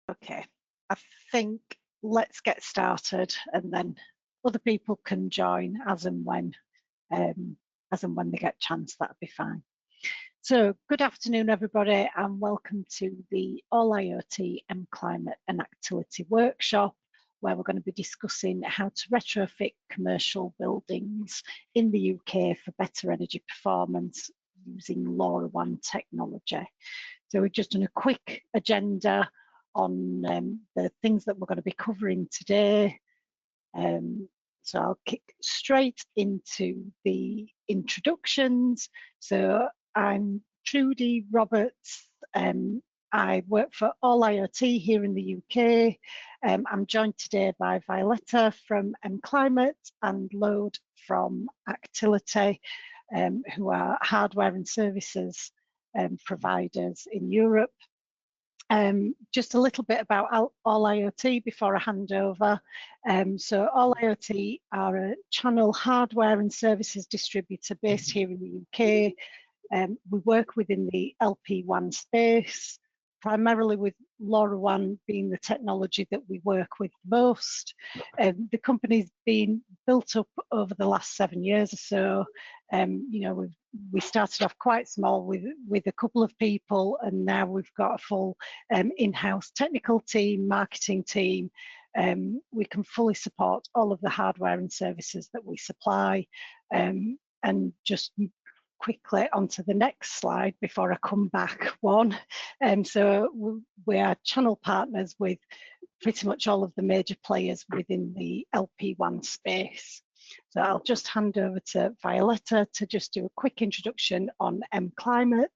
Okay, I think let's get started, and then other people can join as and when they get a chance. That'd be fine. So, good afternoon, everybody, and welcome to the All IoT MClimate and Actility workshop, where we're going to be discussing how to retrofit commercial buildings in the UK for better energy performance using LoRaWAN technology. So we've just done a quick agenda on the things that we're going to be covering today. So I'll kick straight into the introductions. So I'm Trudy Roberts. I work for All IoT here in the UK. I'm joined today by Violetta from MClimate and Lode from Actility, who are hardware and services providers in Europe. Just a little bit about All IoT before I hand over. So All IoT are a channel hardware and services distributor based here in the UK. We work within the LP1 space, primarily with LoRaWAN being the technology that we work with most. The company's been built up over the last 7 years or so. You know, we started off quite small with a couple of people, and now we've got a full in-house technical team, marketing team. We can fully support all of the hardware and services that we supply. And just quickly onto the next slide before I come back one. So we are channel partners with pretty much all of the major players within the LP1 space. So I'll just hand over to Violetta to just do a quick introduction on MClimate.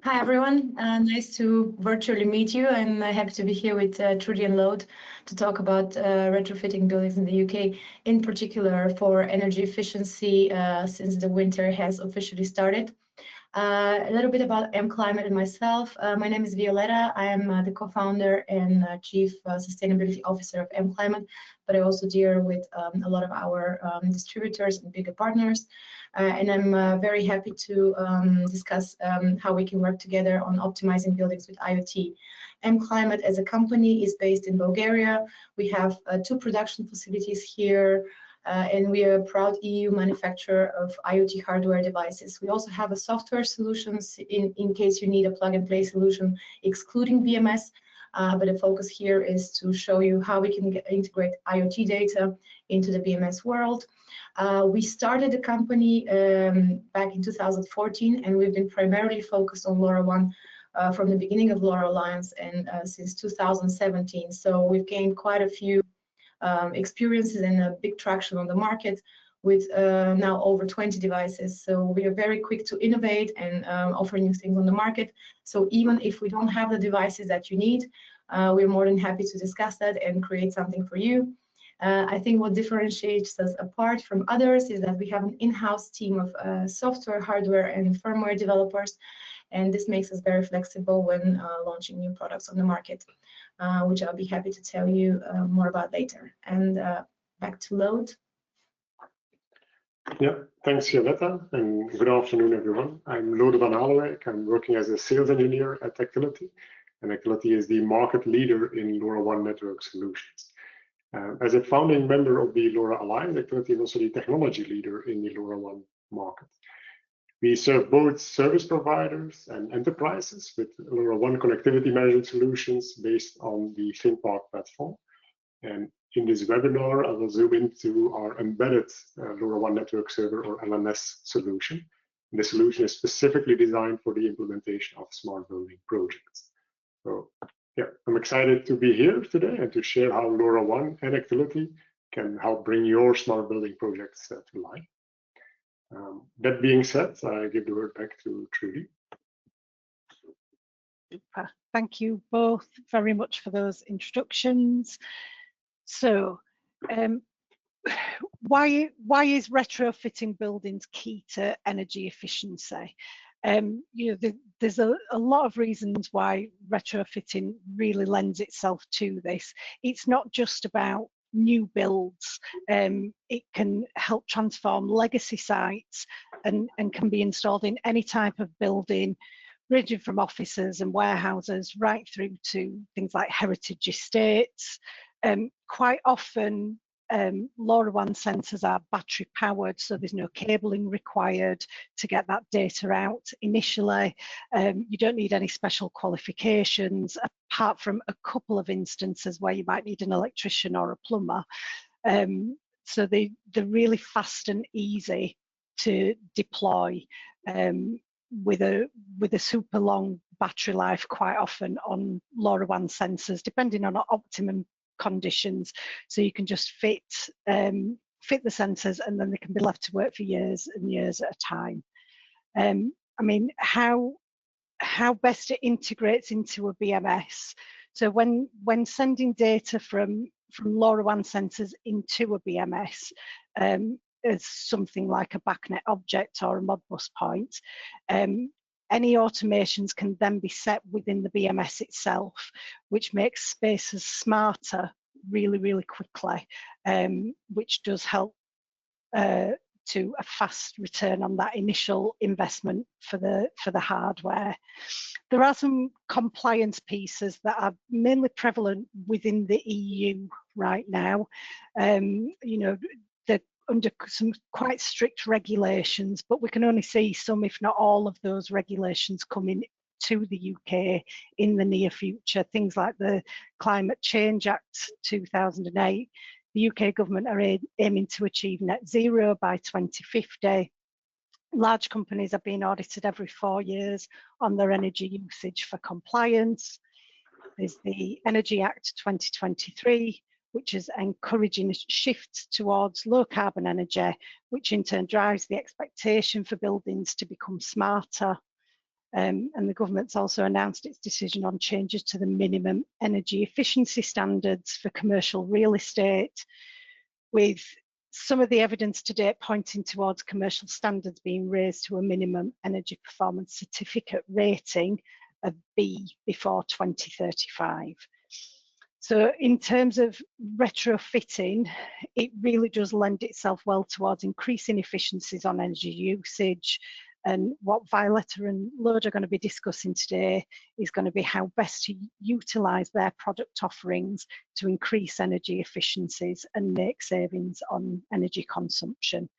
Hi everyone, nice to virtually meet you, and I'm happy to be here with Trudy and Lode to talk about retrofitting buildings in the UK, in particular for energy efficiency since the winter has officially started. A little bit about MClimate and myself. My name is Violetta. I am the co-founder and chief sustainability officer of MClimate, but I also deal with a lot of our distributors and bigger partners. And I'm very happy to discuss how we can work together on optimizing buildings with IoT. MClimate as a company is based in Bulgaria. We have 2 production facilities here. And we are a proud EU manufacturer of IoT hardware devices. We also have a software solutions in case you need a plug-and-play solution excluding BMS. But the focus here is to show you how we can integrate IoT data into the BMS world. We started the company back in 2014, and we've been primarily focused on LoRaWAN from the beginning of LoRa Alliance and since 2017. So we've gained quite a few experiences and a big traction on the market with now over 20 devices. So we are very quick to innovate and offer new things on the market. So even if we don't have the devices that you need, we're more than happy to discuss that and create something for you. I think what differentiates us apart from others is that we have an in-house team of software, hardware, and firmware developers. And this makes us very flexible when launching new products on the market, which I'll be happy to tell you more about later. And back to Lode. Yeah, thanks, Violetta, and good afternoon, everyone. I'm Lode van Alewijk. I'm working as a sales engineer at Actility, and Actility is the market leader in LoRaWAN network solutions. As a founding member of the LoRa Alliance, Actility is also the technology leader in the LoRaWAN market. We serve both service providers and enterprises with LoRaWAN connectivity management solutions based on the ThingPark platform. And in this webinar, I will zoom into our embedded LoRaWAN network server or LNS solution. And the solution is specifically designed for the implementation of smart building projects. So yeah, I'm excited to be here today and to share how LoRaWAN and Actility can help bring your smart building projects to life. That being said, I give the word back to Trudy. Super. Thank you both very much for those introductions. So, why is retrofitting buildings key to energy efficiency? You know, there's a lot of reasons why retrofitting really lends itself to this. It's not just about new builds. It can help transform legacy sites and can be installed in any type of building ranging from offices and warehouses right through to things like heritage estates. Quite often, LoRaWAN sensors are battery powered, so there's no cabling required to get that data out initially. You don't need any special qualifications, apart from a couple of instances where you might need an electrician or a plumber. So they're really fast and easy to deploy, with a super long battery life quite often on LoRaWAN sensors, depending on optimum conditions. So you can just fit the sensors, and then they can be left to work for years and years at a time. I mean, how best it integrates into a BMS. So when sending data from LoRaWAN sensors into a BMS, as something like a BACnet object or a Modbus point, any automations can then be set within the BMS itself, which makes spaces smarter really, really quickly, which does help to a fast return on that initial investment for the hardware. There are some compliance pieces that are mainly prevalent within the EU right now. You know, they're under some quite strict regulations, but we can only see some, if not all, of those regulations coming to the UK in the near future. Things like the Climate Change Act 2008. The UK government are aiming to achieve net zero by 2050. Large companies are being audited every 4 years on their energy usage for compliance. There's the Energy Act 2023, which is encouraging a shift towards low carbon energy, which in turn drives the expectation for buildings to become smarter. And the government's also announced its decision on changes to the minimum energy efficiency standards for commercial real estate, with some of the evidence to date pointing towards commercial standards being raised to a minimum energy performance certificate rating of B before 2035. So in terms of retrofitting, it really does lend itself well towards increasing efficiencies on energy usage. And what Violetta and Lode are going to be discussing today is going to be how best to utilise their product offerings to increase energy efficiencies and make savings on energy consumption.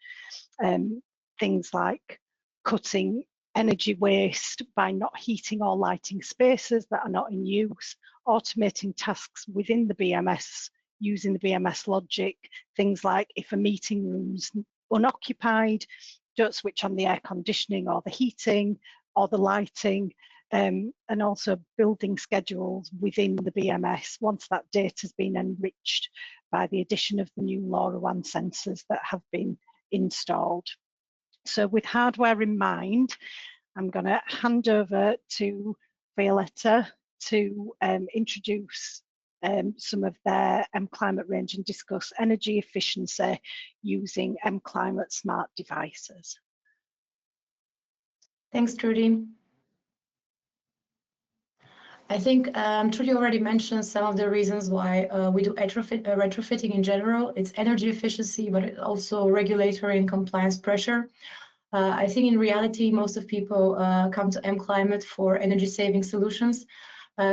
Things like cutting energy waste by not heating or lighting spaces that are not in use, automating tasks within the BMS using the BMS logic, things like if a meeting room's unoccupied, don't switch on the air conditioning or the heating or the lighting, and also building schedules within the BMS once that data has been enriched by the addition of the new LoRaWAN sensors that have been installed. So with hardware in mind, I'm going to hand over to Violetta to introduce some of their MClimate range and discuss energy efficiency using MClimate Smart Devices. Thanks, Trudy. I think Trudy already mentioned some of the reasons why we do retrofitting in general. It's energy efficiency, but it's also regulatory and compliance pressure. I think in reality, most of people come to MClimate for energy saving solutions.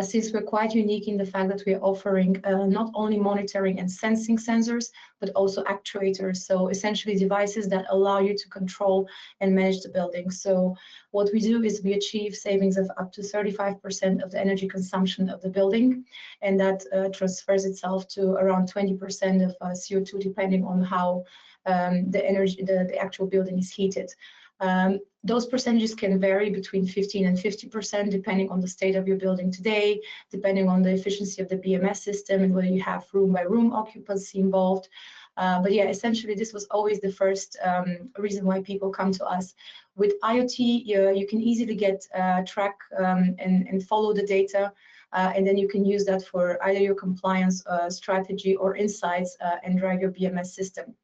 Since we're quite unique in the fact that we're offering not only monitoring and sensing sensors, but also actuators. So essentially devices that allow you to control and manage the building. So what we do is we achieve savings of up to 35% of the energy consumption of the building. And that transfers itself to around 20% of CO2, depending on how the actual building is heated. Those percentages can vary between 15 and 50%, depending on the state of your building today, depending on the efficiency of the BMS system and whether you have room by room occupancy involved. But yeah, essentially, this was always the first reason why people come to us. With IoT, you can easily get track and follow the data, and then you can use that for either your compliance strategy or insights and drive your BMS system.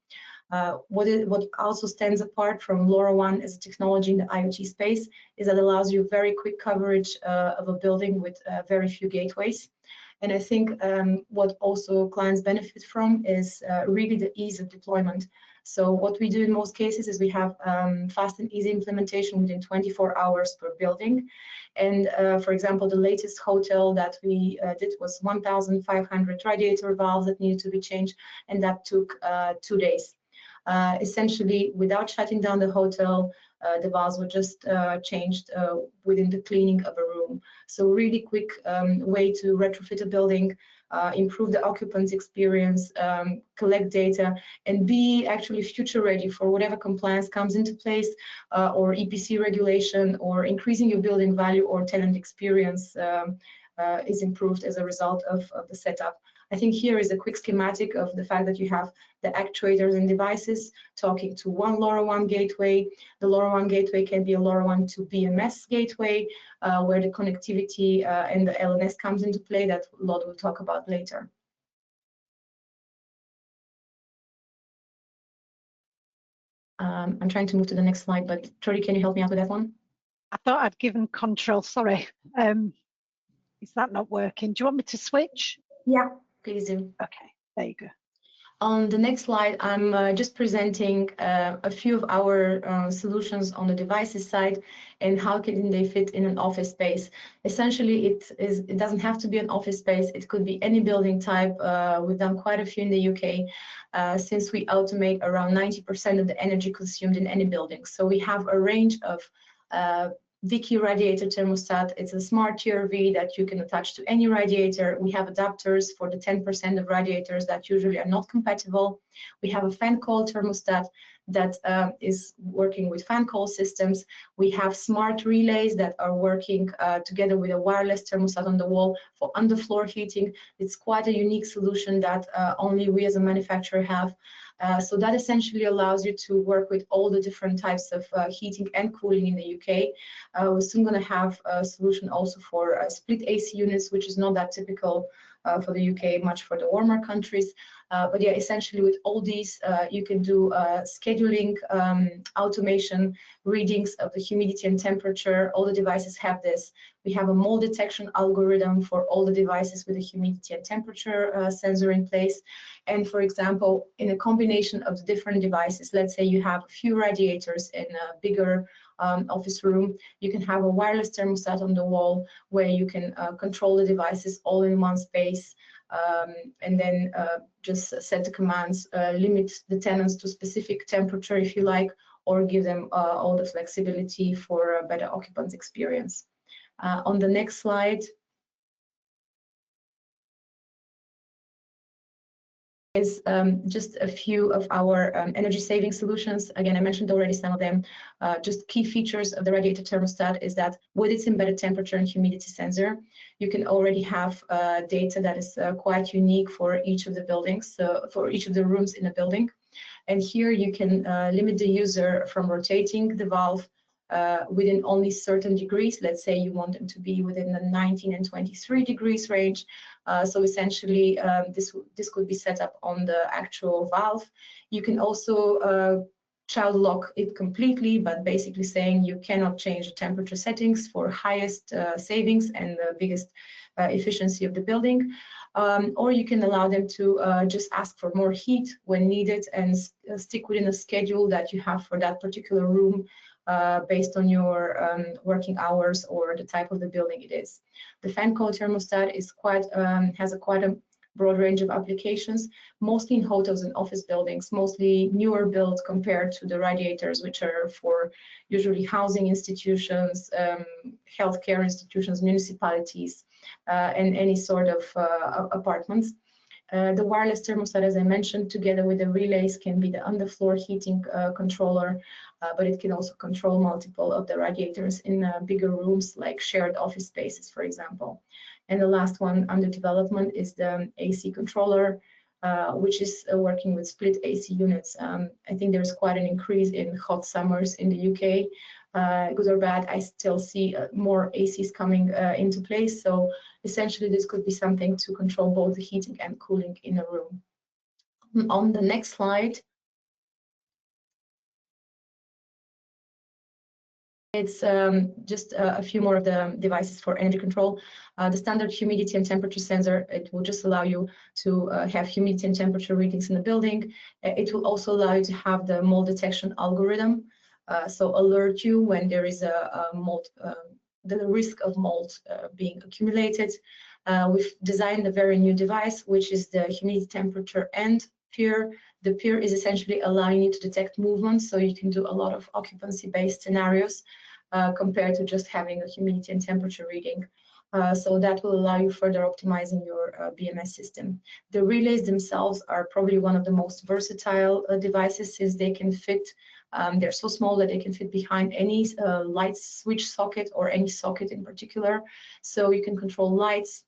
What also stands apart from LoRaWAN as a technology in the IoT space is that it allows you very quick coverage of a building with very few gateways. And I think what also clients benefit from is really the ease of deployment. So what we do in most cases is we have fast and easy implementation within 24 hours per building. And for example, the latest hotel that we did was 1,500 radiator valves that needed to be changed, and that took 2 days. Essentially, without shutting down the hotel, the valves were just changed within the cleaning of a room. So really quick way to retrofit a building, improve the occupant's experience, collect data, and be actually future ready for whatever compliance comes into place, or EPC regulation, or increasing your building value or tenant experience is improved as a result of the setup. I think here is a quick schematic of the fact that you have the actuators and devices talking to one LoRaWAN gateway. The LoRaWAN gateway can be a LoRaWAN to BMS gateway, where the connectivity and the LNS comes into play that Lord will talk about later. I'm trying to move to the next slide, but Trudy, can you help me out with that one? I thought I'd given control, sorry. Is that not working? Do you want me to switch? Yeah, please do. Okay, there you go. On the next slide, I'm just presenting a few of our solutions on the devices side and how can they fit in an office space. Essentially, it doesn't have to be an office space. It could be any building type. We've done quite a few in the UK since we automate around 90% of the energy consumed in any building. So we have a range of Vicky radiator thermostat. It's a smart TRV that you can attach to any radiator. We have adapters for the 10% of radiators that usually are not compatible. We have a fan coil thermostat that is working with fan coil systems. We have smart relays that are working together with a wireless thermostat on the wall for underfloor heating. It's quite a unique solution that only we as a manufacturer have. So that essentially allows you to work with all the different types of heating and cooling in the UK. We're soon going to have a solution also for split AC units, which is not that typical for the UK, much for the warmer countries. But yeah, essentially with all these, you can do scheduling, automation, readings of the humidity and temperature. All the devices have this. We have a mold detection algorithm for all the devices with a humidity and temperature sensor in place. And for example, in a combination of the different devices, let's say you have a few radiators in a bigger office room, you can have a wireless thermostat on the wall where you can control the devices all in one space. And then just set the commands, limit the tenants to specific temperature if you like, or give them all the flexibility for a better occupant experience. On the next slide is just a few of our energy saving solutions. Again, I mentioned already some of them. Just key features of the radiator thermostat is that with its embedded temperature and humidity sensor, you can already have data that is quite unique for each of the buildings, so for each of the rooms in a building. And here you can limit the user from rotating the valve within only certain degrees. Let's say you want them to be within the 19 and 23 degrees range. So essentially, this could be set up on the actual valve. You can also child lock it completely, but basically saying you cannot change the temperature settings for highest savings and the biggest efficiency of the building. Or you can allow them to just ask for more heat when needed and stick within a schedule that you have for that particular room based on your working hours or the type of the building it is. The fan coil thermostat is has quite a broad range of applications, mostly in hotels and office buildings, mostly newer builds compared to the radiators, which are for usually housing institutions, healthcare institutions, municipalities, and any sort of apartments. The wireless thermostat, as I mentioned, together with the relays can be the underfloor heating controller, but it can also control multiple of the radiators in bigger rooms like shared office spaces, for example. And the last one under development is the AC controller, which is working with split AC units. I think there's quite an increase in hot summers in the UK. Good or bad, I still see more ACs coming into place. So essentially, this could be something to control both the heating and cooling in a room. On the next slide, It's just a few more of the devices for energy control. The standard humidity and temperature sensor, it will just allow you to have humidity and temperature readings in the building. It will also allow you to have the mold detection algorithm, so alert you when there is a mold, the risk of mold being accumulated. We've designed a very new device, which is the humidity, temperature, and peer. The peer is essentially allowing you to detect movement, so you can do a lot of occupancy-based scenarios compared to just having a humidity and temperature reading. So that will allow you further optimizing your BMS system. The relays themselves are probably one of the most versatile devices, since they can fit, they're so small that they can fit behind any light switch socket or any socket in particular. So you can control lights,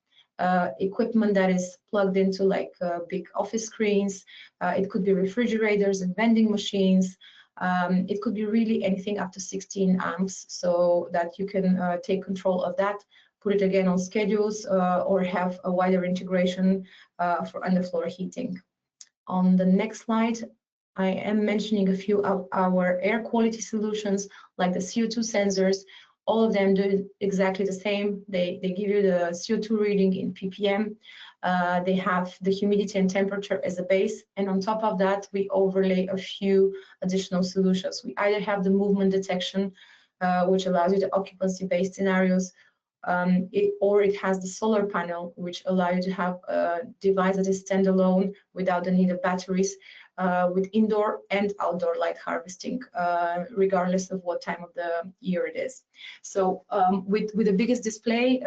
equipment that is plugged into like big office screens. It could be refrigerators and vending machines. It could be really anything up to 16 amps, so that you can take control of that, put it again on schedules, or have a wider integration for underfloor heating. On the next slide, I am mentioning a few of our air quality solutions, like the CO2 sensors. All of them do exactly the same. They give you the CO2 reading in ppm. They have the humidity and temperature as a base, and on top of that, we overlay a few additional solutions. We either have the movement detection, which allows you the occupancy-based scenarios, or it has the solar panel, which allows you to have a device that is standalone without the need of batteries, with indoor and outdoor light harvesting, regardless of what time of the year it is. So with the biggest display,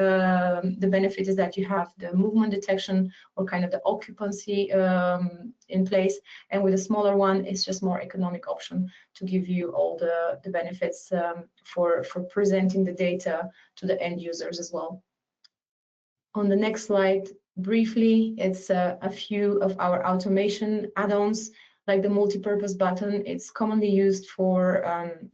the benefit is that you have the movement detection, or kind of the occupancy in place, and with a smaller one, it's just more economic option to give you all the benefits for presenting the data to the end users as well. On the next slide, briefly, it's a few of our automation add-ons, like the multi-purpose button. It's commonly used for,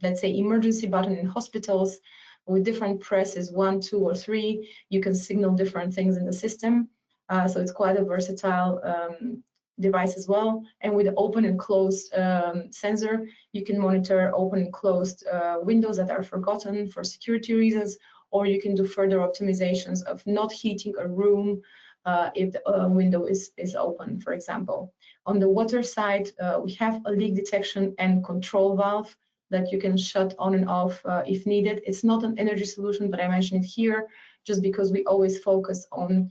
let's say, emergency button in hospitals. With different presses, 1, 2, or 3, you can signal different things in the system. So it's quite a versatile device as well. And with the open and closed sensor, you can monitor open and closed windows that are forgotten for security reasons, or you can do further optimizations of not heating a room if the window is open, for example. On the water side, we have a leak detection and control valve that you can shut on and off if needed. It's not an energy solution, but I mention it here just because we always focus on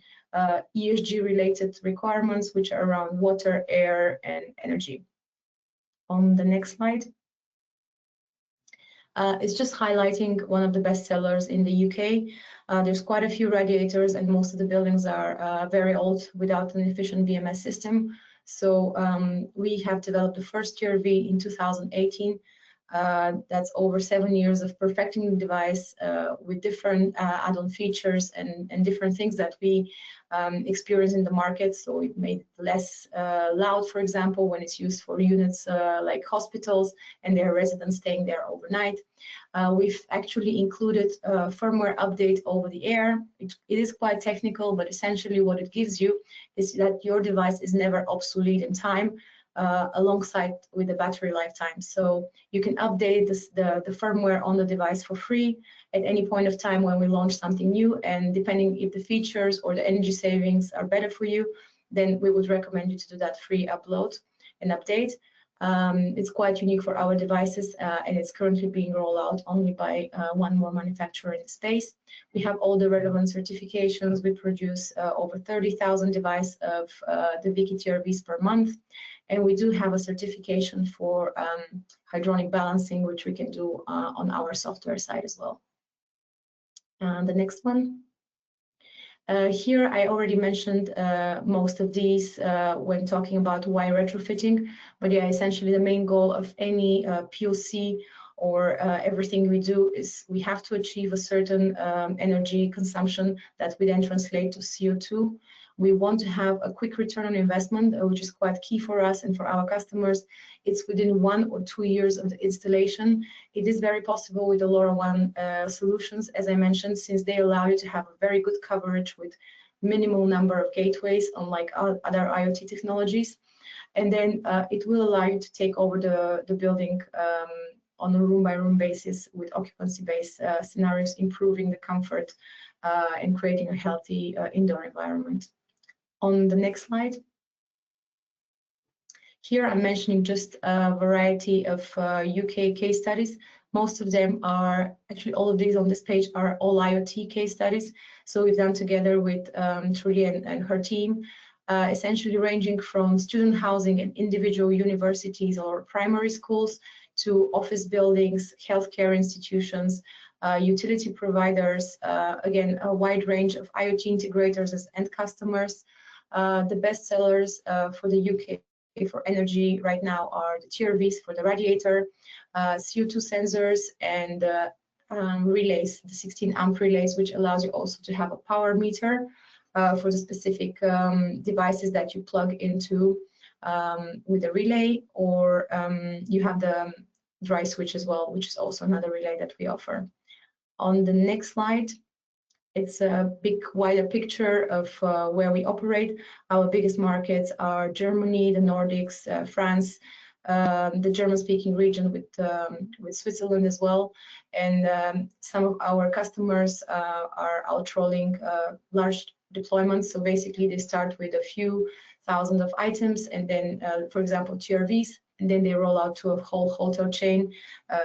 ESG-related requirements, which are around water, air, and energy. On the next slide. It's just highlighting one of the best sellers in the UK. There's quite a few radiators, and most of the buildings are very old without an efficient BMS system. So we have developed the first TRV in 2018. That's over 7 years of perfecting the device with different add-on features and different things that we experience in the market. So it made it less loud, for example, when it's used for units like hospitals and their residents staying there overnight. We've actually included a firmware update over the air. It is quite technical, but essentially what it gives you is that your device is never obsolete in time, alongside with the battery lifetime. So you can update the firmware on the device for free at any point of time when we launch something new, and depending if the features or the energy savings are better for you, then we would recommend you to do that free upload and update. It's quite unique for our devices, and it's currently being rolled out only by one more manufacturer in the space. We have all the relevant certifications. We produce over 30,000 devices of the Vicky TRVs per month. And we do have a certification for hydronic balancing, which we can do on our software side as well. The next one. Here, I already mentioned most of these when talking about why retrofitting. But yeah, essentially the main goal of any POC or everything we do is we have to achieve a certain energy consumption that we then translate to CO2. We want to have a quick return on investment, which is quite key for us and for our customers. It's within 1 or 2 years of the installation. It is very possible with the LoRaWAN solutions, as I mentioned, since they allow you to have a very good coverage with minimal number of gateways, unlike other IoT technologies. And then it will allow you to take over the building on a room-by-room basis with occupancy-based scenarios, improving the comfort and creating a healthy indoor environment. On the next slide. Here I'm mentioning just a variety of UK case studies. Most of them are, actually all of these on this page are all IoT case studies. So we've done together with Trudy and her team, essentially ranging from student housing and individual universities or primary schools to office buildings, healthcare institutions, utility providers, again, a wide range of IoT integrators as end customers. The best sellers for the UK for energy right now are the TRVs for the radiator, CO2 sensors, and relays, the 16 amp relays, which allows you also to have a power meter for the specific devices that you plug into with the relay, or you have the dry switch as well, which is also another relay that we offer. On the next slide, it's a big, wider picture of where we operate. Our biggest markets are Germany, the Nordics, France, the German-speaking region with Switzerland as well. And some of our customers are outrolling large deployments. So basically, they start with a few thousand of items, and then, for example, TRVs, and then they roll out to a whole hotel chain.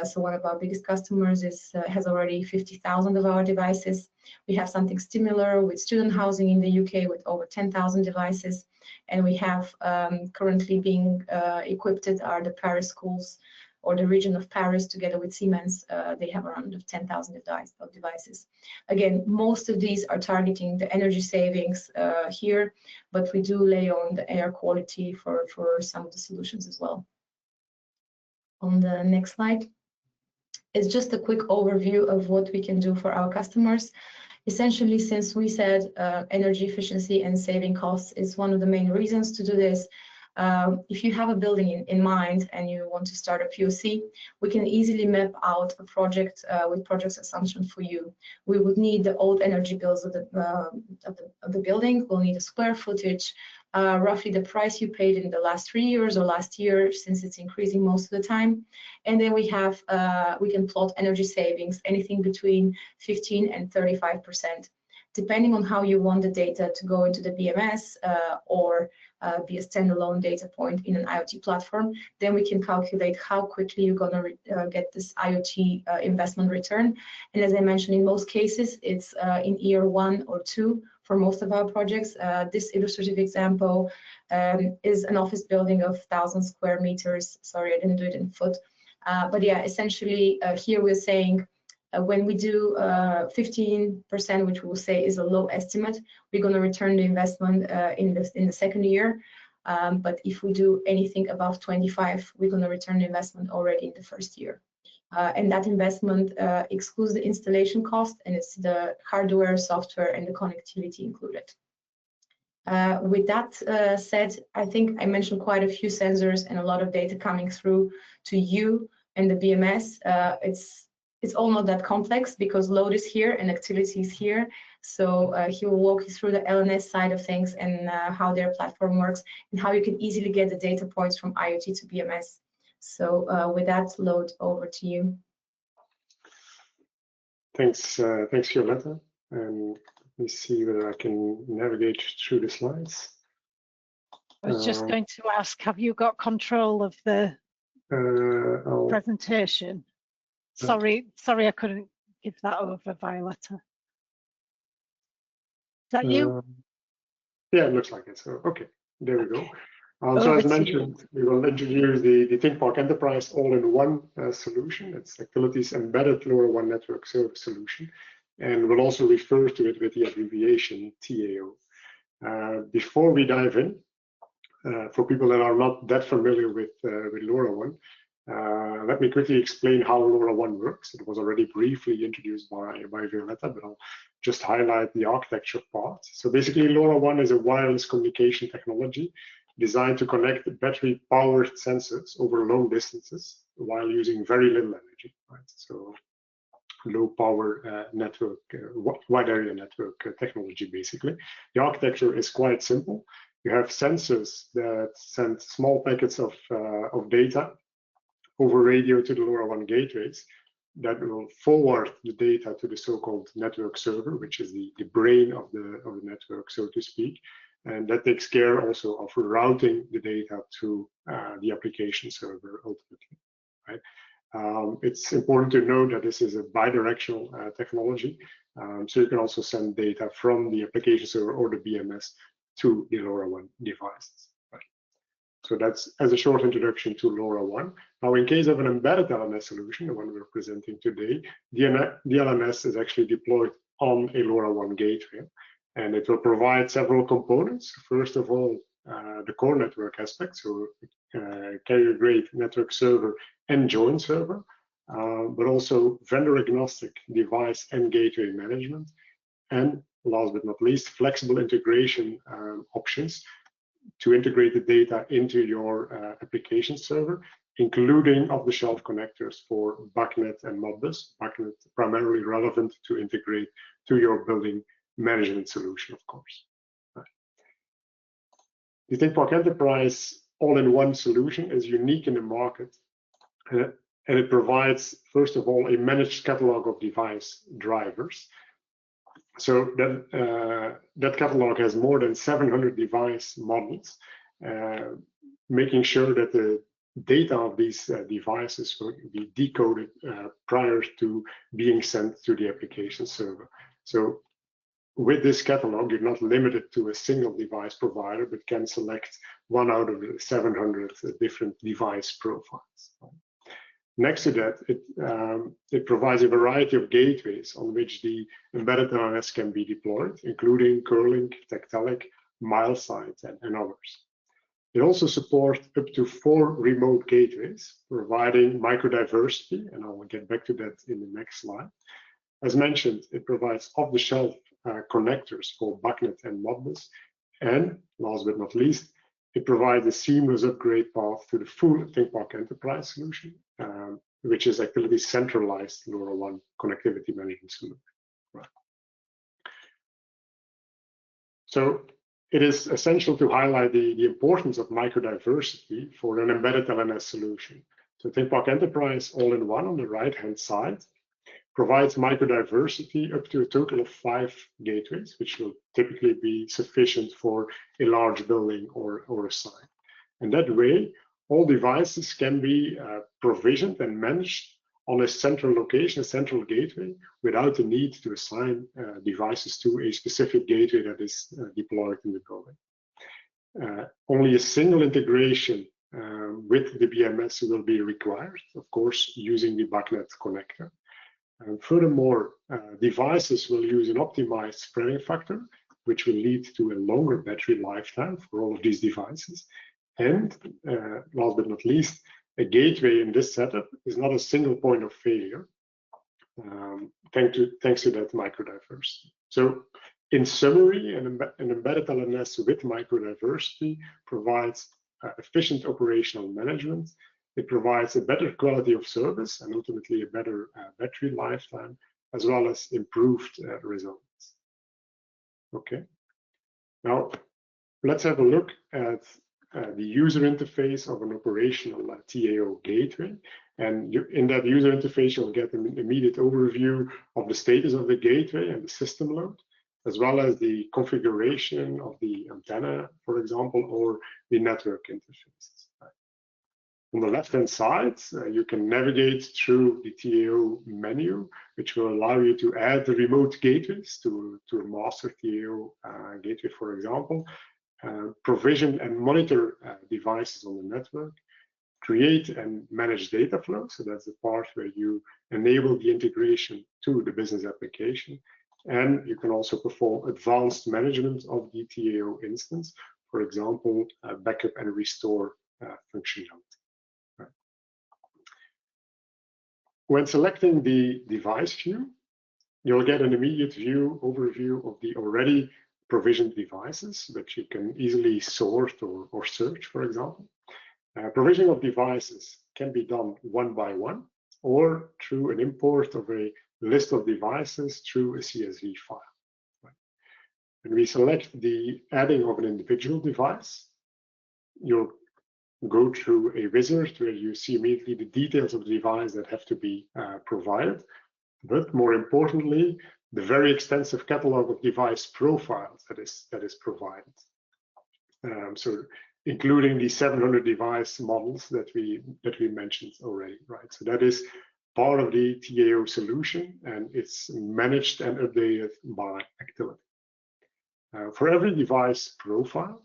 So one of our biggest customers has already 50,000 of our devices. We have something similar with student housing in the UK with over 10,000 devices. And we have currently being equipped are the Paris schools or the region of Paris together with Siemens. They have around 10,000 of devices. Again, most of these are targeting the energy savings here, but we do lay on the air quality for some of the solutions as well. On the next slide, it's just a quick overview of what we can do for our customers. Essentially, since we said energy efficiency and saving costs is one of the main reasons to do this, if you have a building in mind and you want to start a POC, we can easily map out a project with project assumption for you. We would need the old energy bills of the building. We'll need a square footage, roughly the price you paid in the last 3 years or last year, since it's increasing most of the time. And then we have we can plot energy savings, anything between 15 and 35%, depending on how you want the data to go into the BMS or be a standalone data point in an IoT platform. Then we can calculate how quickly you're going to get this IoT investment return. And as I mentioned, in most cases, it's in year 1 or 2 for most of our projects. This illustrative example is an office building of 1,000 square meters. Sorry, I didn't do it in foot. But yeah, essentially here we're saying when we do 15%, which we'll say is a low estimate, we're going to return the investment in the second year. But if we do anything above 25, we're going to return the investment already in the first year. And that investment excludes the installation cost, and it's the hardware, software, and the connectivity included. With that said, I think I mentioned quite a few sensors and a lot of data coming through to you and the BMS. It's all not that complex because load is here and Actility is here. So he will walk you through the LNS side of things and how their platform works and how you can easily get the data points from IoT to BMS. So with that, Load, over to you. Thanks, Violetta. And let me see whether I can navigate through the slides. I was just going to ask, have you got control of the presentation? Sorry, I couldn't give that over, Violetta. Is that you? Yeah, it looks like it. So, okay, there we go. So as mentioned, we will introduce the ThingPark Enterprise All-in-One solution. It's Actility's embedded LoRaWAN network service solution. And we'll also refer to it with the abbreviation TAO. Before we dive in, for people that are not that familiar with LoRaWAN, let me quickly explain how LoRaWAN works. It was already briefly introduced by Violetta, but I'll just highlight the architecture part. So basically, LoRaWAN is a wireless communication technology designed to connect battery-powered sensors over long distances while using very little energy. Right? So low power network, wide area network technology, basically. The architecture is quite simple. You have sensors that send small packets of data over radio to the LoRaWAN gateways that will forward the data to the so-called network server, which is the brain of the network, so to speak. And that takes care also of routing the data to the application server ultimately, right? It's important to note that this is a bidirectional technology. So you can also send data from the application server or the BMS to the LoRaWAN devices. Right? So that's as a short introduction to LoRaWAN. Now, in case of an embedded LNS solution, the one we're presenting today, the LNS is actually deployed on a LoRaWAN gateway, and it will provide several components. First of all, the core network aspect, so carrier-grade network server and joint server, but also vendor-agnostic device and gateway management, and last but not least, flexible integration options to integrate the data into your application server, including off-the-shelf connectors for BACnet and Modbus. BACnet primarily relevant to integrate to your building management solution, of course. Right. The ThingPark Enterprise All-in-One solution is unique in the market, and it provides, first of all, a managed catalog of device drivers. So that catalog has more than 700 device models, making sure that the data of these devices will be decoded prior to being sent to the application server. So with this catalog, you're not limited to a single device provider, but can select one out of the 700 different device profiles. Next to that, it provides a variety of gateways on which the embedded LNS can be deployed, including Curlink, Tactilic, MileSite, and others. It also supports up to 4 remote gateways, providing microdiversity, and I will get back to that in the next slide. As mentioned, it provides off-the-shelf connectors for BACnet and Modbus, and last but not least, it provides a seamless upgrade path to the full ThingPark Enterprise solution, which is Actility's centralized LoRaWAN connectivity management solution. Right. So it is essential to highlight the importance of microdiversity for an embedded LNS solution. So ThingPark Enterprise All-in-One on the right-hand side provides microdiversity up to a total of 5 gateways, which will typically be sufficient for a large building or a site. And that way, all devices can be provisioned and managed on a central location, a central gateway, without the need to assign devices to a specific gateway that is deployed in the building. Only a single integration with the BMS will be required, of course, using the BACnet connector. Furthermore, devices will use an optimized spreading factor, which will lead to a longer battery lifetime for all of these devices. And last but not least, a gateway in this setup is not a single point of failure, thanks to that microdiversity. So in summary, an embedded LNS with microdiversity provides efficient operational management. It provides a better quality of service and ultimately a better battery lifetime, as well as improved results. Okay, now let's have a look at the user interface of an operational TAO gateway. And in that user interface, you'll get an immediate overview of the status of the gateway and the system load, as well as the configuration of the antenna, for example, or the network interfaces. On the left-hand side, you can navigate through the TAO menu, which will allow you to add the remote gateways to a master TAO gateway, for example, provision and monitor devices on the network, create and manage data flow. So that's the part where you enable the integration to the business application. And you can also perform advanced management of the TAO instance, for example, backup and restore functionality. When selecting the device view, you'll get an immediate overview of the already provisioned devices that you can easily sort or search, for example. Provisioning of devices can be done one by one or through an import of a list of devices through a CSV file. When we select the adding of an individual device, you'll go through a wizard where you see immediately the details of the device that have to be provided, but more importantly, the very extensive catalog of device profiles that is provided. So including the 700 device models that we mentioned already, right? So that is part of the TAO solution, and it's managed and updated by Actility. For every device profile,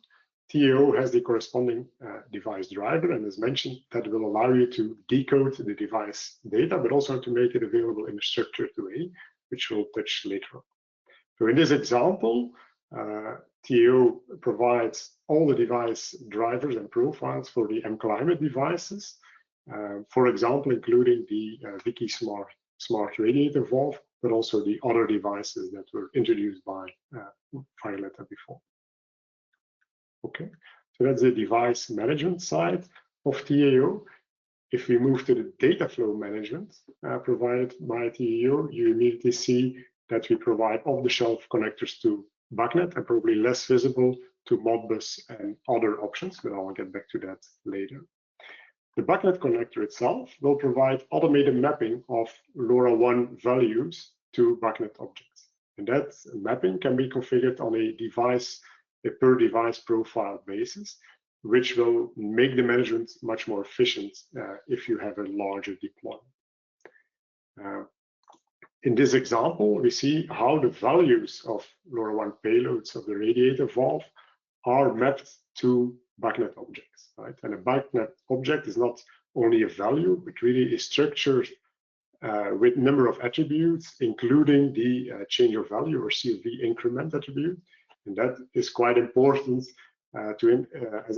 TAO has the corresponding device driver, and as mentioned, that will allow you to decode the device data, but also to make it available in a structured way, which we'll touch later on. So in this example, TAO provides all the device drivers and profiles for the MClimate devices, for example, including the Wiki Smart Radiator Valve, but also the other devices that were introduced by Violetta before. Okay, so that's the device management side of TAO. If we move to the data flow management provided by TAO, you immediately see that we provide off-the-shelf connectors to BACnet and probably less visible to Modbus and other options, but I'll get back to that later. The BACnet connector itself will provide automated mapping of LoRaWAN values to BACnet objects. And that mapping can be configured on a per device profile basis, which will make the management much more efficient if you have a larger deployment. In this example, we see how the values of LoRaWAN payloads of the radiator valve are mapped to BACnet objects, right? And a BACnet object is not only a value, but really is structured with number of attributes, including the change of value or CFV increment attribute. And that is quite important as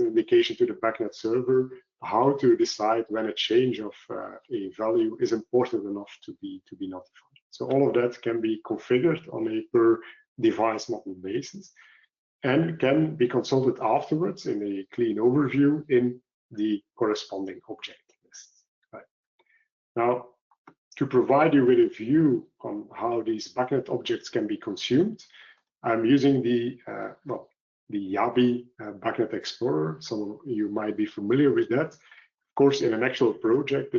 an indication to the BACnet server how to decide when a change of a value is important enough to be notified. So all of that can be configured on a per device model basis and can be consulted afterwards in a clean overview in the corresponding object list. Right. Now, to provide you with a view on how these BACnet objects can be consumed, I'm using the YABI BACnet Explorer. Some of you might be familiar with that. Of course, in an actual project,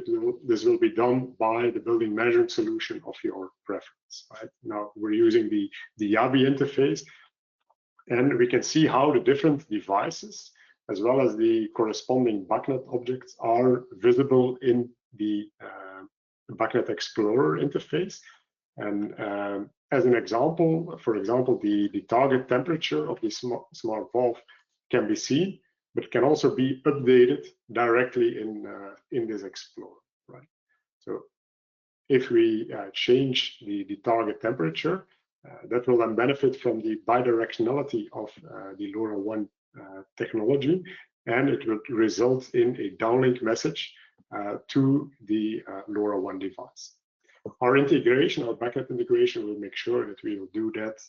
this will be done by the building management solution of your preference. Right? Now, we're using the YABI interface, and we can see how the different devices, as well as the corresponding BACnet objects, are visible in the BACnet Explorer interface. And as an example, for example, the target temperature of the smart valve can be seen, but can also be updated directly in this Explorer, right? So if we change the target temperature, that will then benefit from the bidirectionality of the LoRaWAN technology, and it will result in a downlink message to the LoRaWAN device. Our integration, our BACnet integration, will make sure that we will do that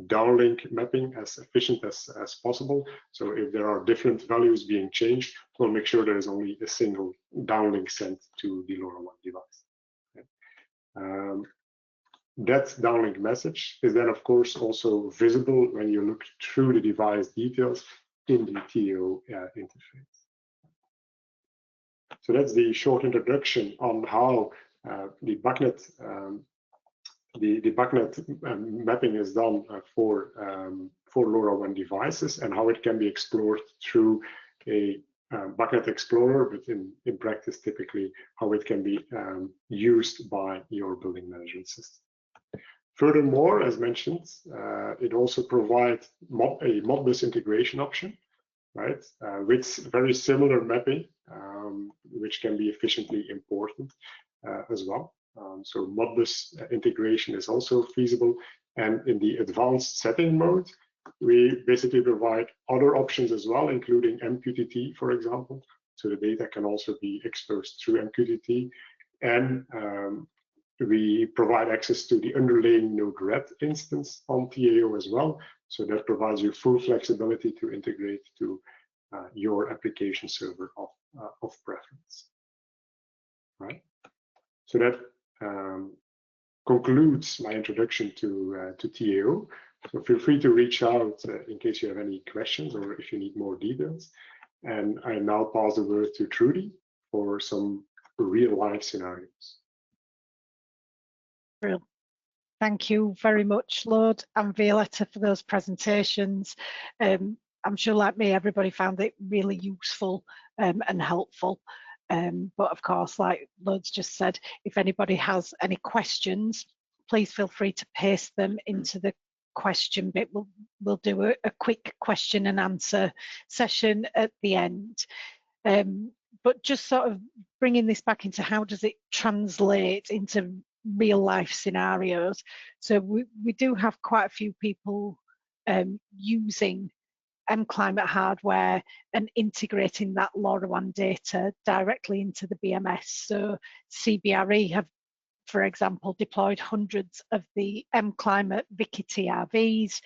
downlink mapping as efficient as possible. So if there are different values being changed, we'll make sure there is only a single downlink sent to the LoRaWAN device. Okay. That downlink message is then, of course, also visible when you look through the device details in the TAO interface. So that's the short introduction on how the BACnet mapping is done for LoRaWAN devices and how it can be explored through a BACnet Explorer, but in practice, typically how it can be used by your building management system. Furthermore, as mentioned, it also provides a Modbus integration option, right, with very similar mapping, which can be efficiently imported as well. So Modbus integration is also feasible. And in the advanced setting mode, we basically provide other options as well, including MQTT, for example. So the data can also be exposed through MQTT. And we provide access to the underlying Node-RED instance on TAO as well. So that provides you full flexibility to integrate to your application server of preference. Right. So that concludes my introduction to TAO. So feel free to reach out in case you have any questions or if you need more details. And I now pass the word to Trudy for some real-life scenarios. Brilliant. Thank you very much, Lode and Violetta, for those presentations. I'm sure, like me, everybody found it really useful and helpful. But of course, like Lode's just said, if anybody has any questions, please feel free to paste them into the question bit. We'll do a quick question and answer session at the end. But just sort of bringing this back into how does it translate into real life scenarios. So we do have quite a few people using MClimate hardware and integrating that LoRaWAN data directly into the BMS. So CBRE have, for example, deployed hundreds of the MClimate Vicky TRVs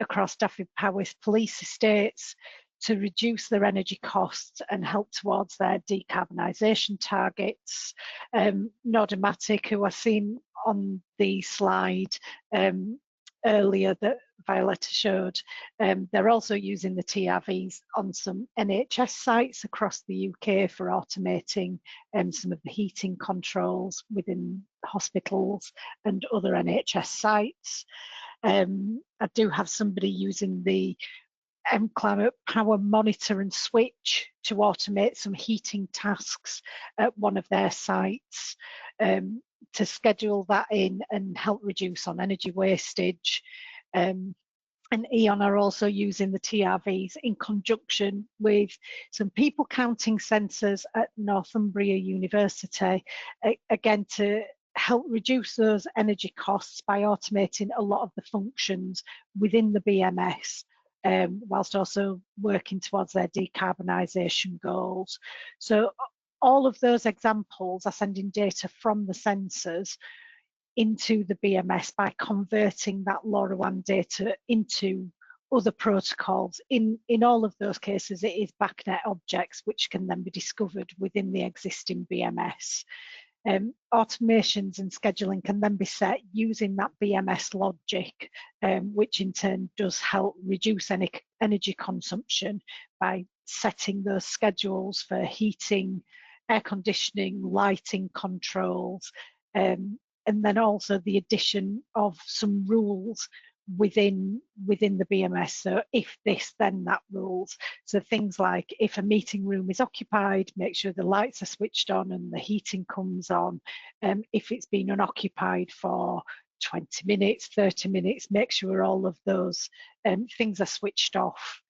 across Stafford Powys police estates to reduce their energy costs and help towards their decarbonisation targets. Nordomatic, who I've seen on the slide earlier that Violetta showed, they're also using the TRVs on some NHS sites across the UK for automating some of the heating controls within hospitals and other NHS sites. I do have somebody using the MClimate power monitor and switch to automate some heating tasks at one of their sites, to schedule that in and help reduce on energy wastage. And E.ON are also using the TRVs in conjunction with some people counting sensors at Northumbria University, again to help reduce those energy costs by automating a lot of the functions within the BMS. Whilst also working towards their decarbonisation goals. So all of those examples are sending data from the sensors into the BMS by converting that LoRaWAN data into other protocols. In all of those cases, it is BACnet objects which can then be discovered within the existing BMS. Automations and scheduling can then be set using that BMS logic, which in turn does help reduce energy consumption by setting those schedules for heating, air conditioning, lighting controls, and then also the addition of some rules within the BMS. So if this, then that rules. So things like if a meeting room is occupied, make sure the lights are switched on and the heating comes on. If it's been unoccupied for 20 minutes, 30 minutes, make sure all of those things are switched off,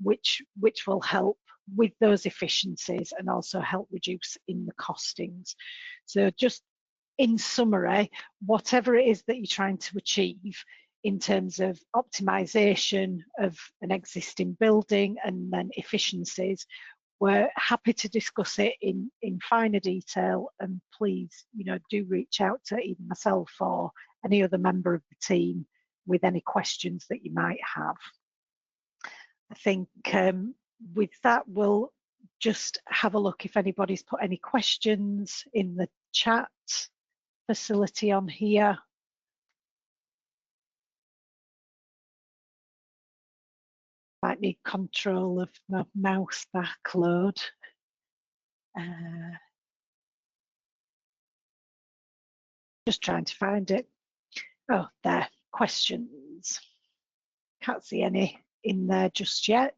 which will help with those efficiencies and also help reduce in the costings. So just in summary, whatever it is that you're trying to achieve in terms of optimization of an existing building and then efficiencies, we're happy to discuss it in finer detail, and please, do reach out to either myself or any other member of the team with any questions that you might have. I think with that, we'll just have a look if anybody's put any questions in the chat facility on here. Might need control of my mouse back, Lode. Just trying to find it. Oh, there, questions. Can't see any in there just yet.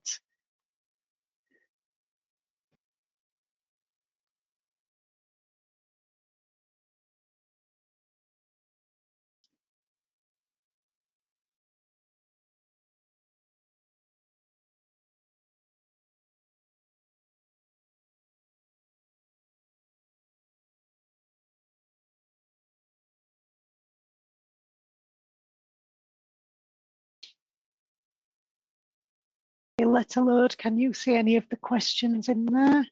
Let alone, can you see any of the questions in there?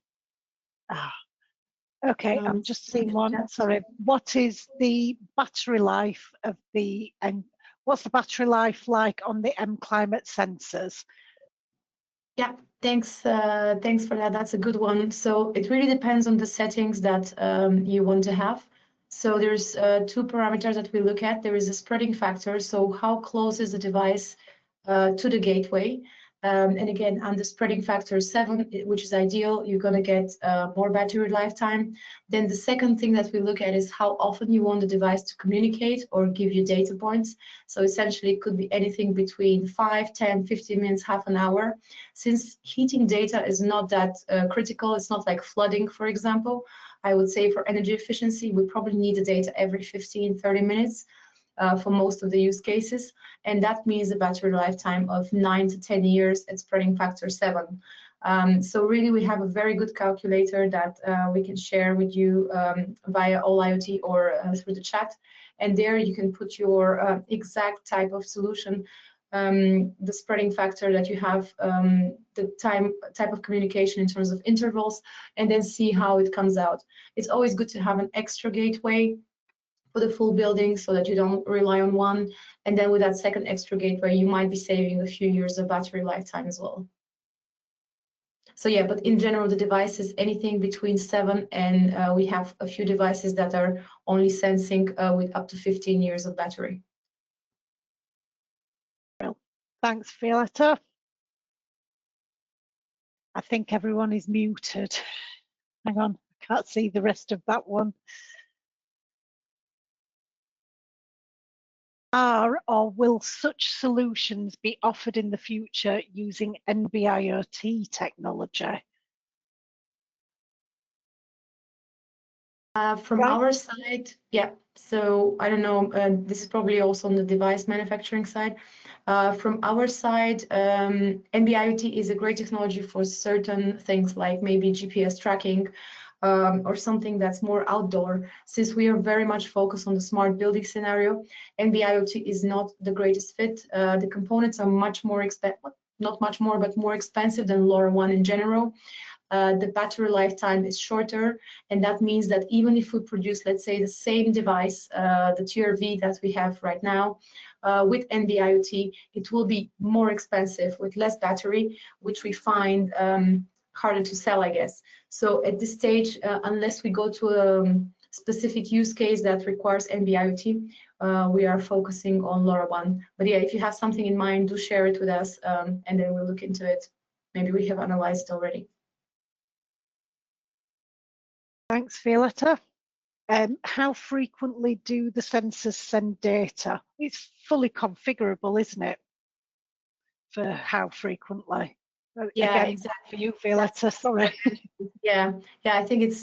Okay, I've just seen one. Sorry, what is the battery life of the what's the battery life like on the MClimate sensors? Yeah, thanks for that. That's a good one. So it really depends on the settings that you want to have. So there's two parameters that we look at. There is a spreading factor. So how close is the device to the gateway? And again, under spreading factor 7, which is ideal, you're going to get more battery lifetime. Then the second thing that we look at is how often you want the device to communicate or give you data points. So essentially, it could be anything between 5, 10, 15 minutes, half an hour. Since heating data is not that critical, it's not like flooding, for example, I would say for energy efficiency, we probably need the data every 15, 30 minutes. For most of the use cases, and that means a battery lifetime of 9 to 10 years at spreading factor 7. So really, we have a very good calculator that we can share with you via Alliot or through the chat, and there you can put your exact type of solution, the spreading factor that you have, the type of communication in terms of intervals, and then see how it comes out. It's always good to have an extra gateway for the full building so that you don't rely on one. And then with that second extra gateway, you might be saving a few years of battery lifetime as well. So yeah, but in general, the device is anything between 7 and we have a few devices that are only sensing with up to 15 years of battery. Well, thanks, Violetta. I think everyone is muted. Hang on, I can't see the rest of that one. Are or will such solutions be offered in the future using NB-IoT technology? From our side, yeah. So I don't know, this is probably also on the device manufacturing side. From our side, NB-IoT is a great technology for certain things like maybe GPS tracking, or something that's more outdoor. Since we are very much focused on the smart building scenario, NB-IoT is not the greatest fit. The components are much more expensive, not much more, but more expensive than LoRaWAN in general. The battery lifetime is shorter, and that means that even if we produce, let's say, the same device, the TRV that we have right now, with NB-IoT, it will be more expensive with less battery, which we find harder to sell, I guess. So at this stage, unless we go to a specific use case that requires NB-IoT, we are focusing on LoRaWAN. But yeah, if you have something in mind, do share it with us, and then we'll look into it. Maybe we have analyzed it already. Thanks, Violetta. How frequently do the sensors send data? It's fully configurable, isn't it? For how frequently? Yeah, again, exactly. For you, Violetta, sorry. Yeah, I think it's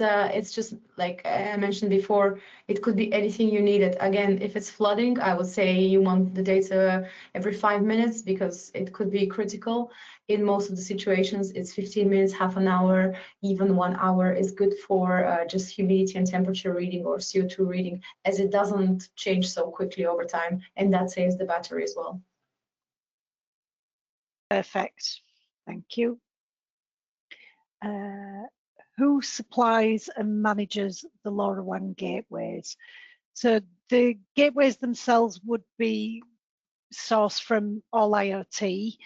just like I mentioned before, it could be anything you needed. Again, if it's flooding, I would say you want the data every 5 minutes because it could be critical. In most of the situations, it's 15 minutes, half an hour, even 1 hour is good for just humidity and temperature reading or CO2 reading, as it doesn't change so quickly over time, and that saves the battery as well. Perfect, thank you. Who supplies and manages the LoRaWAN gateways? So the gateways themselves would be sourced from Alliot. We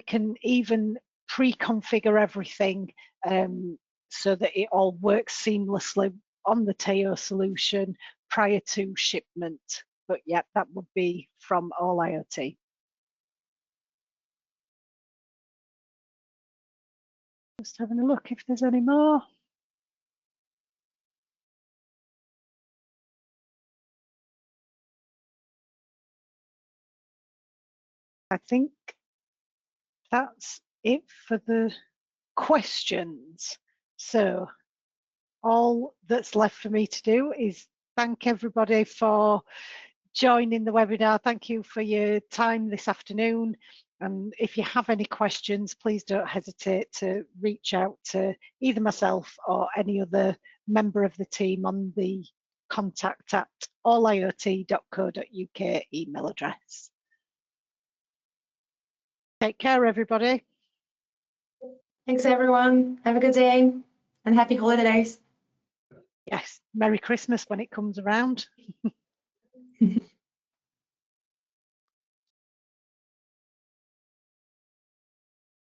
can even pre-configure everything so that it all works seamlessly on the TEO solution prior to shipment. But yeah, that would be from Alliot. Just having a look if there's any more. I think that's it for the questions. So all that's left for me to do is thank everybody for joining the webinar. Thank you for your time this afternoon. And if you have any questions, please don't hesitate to reach out to either myself or any other member of the team on the contact@alliot.co.uk email address. Take care, everybody. Thanks, everyone. Have a good day and happy holidays. Yes, Merry Christmas when it comes around.